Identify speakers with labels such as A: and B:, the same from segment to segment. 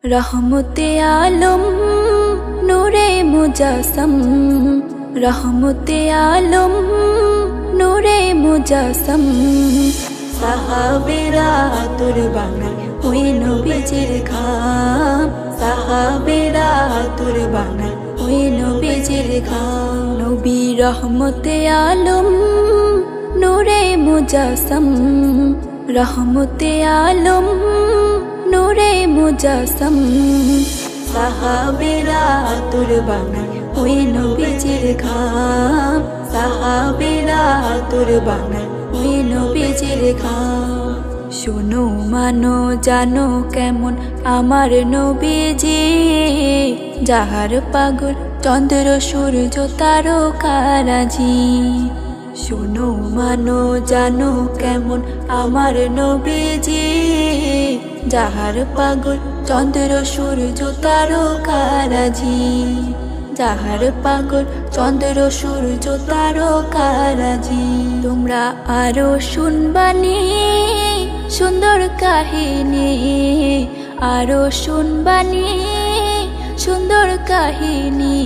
A: रहमते आलम नूरे मुजस्सम, रहमते आलम नूरे मुजस्सम। साहाबेरा तुर बानाय ओई नबीजिर खाम, साहाबेरा तुर बानाय ओई नबीजिर खाम। नबी रहमते आलम नूरे मुजस्सम, रहमते आलम नूरे मुजस्सम। साहाबेरा तुर बानाय ओई नबीजिर खाम, साहाबेरा तुर बानाय ओई नबीजिर खाम। শোনো মানো জানো কেমন আমার নবীজি, যাহার পাগল চন্দ্র সূর্য তারকারাজি। শোনো মানো জানো কেমন আমার নবীজি, যাহার পাগল চন্দ্র সূর্য তারকারাজি। যাহার পাগল চন্দ্র সূর্য তারকারাজি। তোমরা আরো শুনবানি সুন্দর কাহিনী, আরো শুনবানি সুন্দর কাহিনী।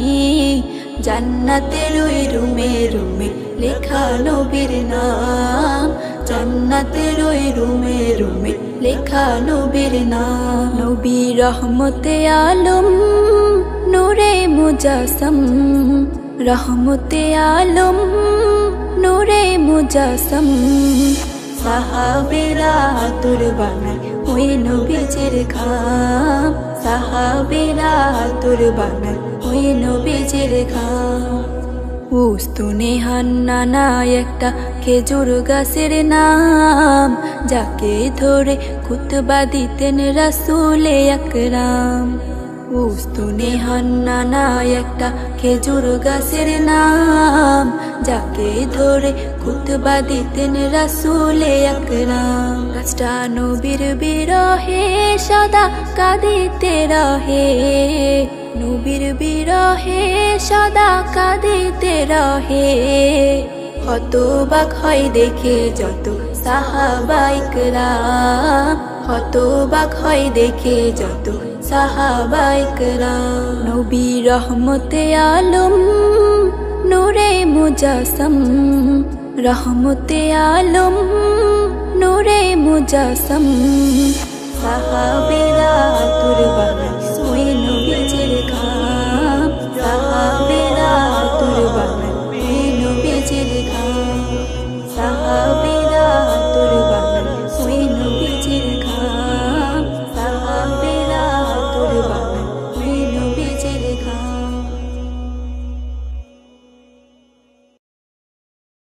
A: জান্নাতের ওই রুমে রুমে লেখা নবীর নাম, জান্নাতের ওই রুমে রুমে লেখা নবীর নাম। নবী রহমতে আলম নূরে মুজস্সম, রহমতে আলম নূরে মুজস্সম। সাহাবেরা তুর বানায় ওই নবীজির খাম, সাহাবেরা তুর বানায় ওই নবীজির খাম। উস্তুনে হান্নানা একটা খেজুর গাছের নাম, যাকে ধরে খুতবা দিতেন রাসূলে আকরাম। উস্তুনে হান্নানা একটা খেজুর গাছের নাম, যাকে ধরে খুতবা দিতেন রাসূলে আকরাম। গাছটা নবীর বিরহে সদা কাঁদিতে রহে, নবীর বিরহে সদা কাঁদিতে রহে। হতবাক হয় দেখে যত সাহাবায়ে কেরাম, হতবাক হয় দেখে যত সাহাবায়ে কেরাম। নবী রহমতে আলম নূরে মুজস্সম, রহমতে আলম নূরে মুজস্সম। সাহাবে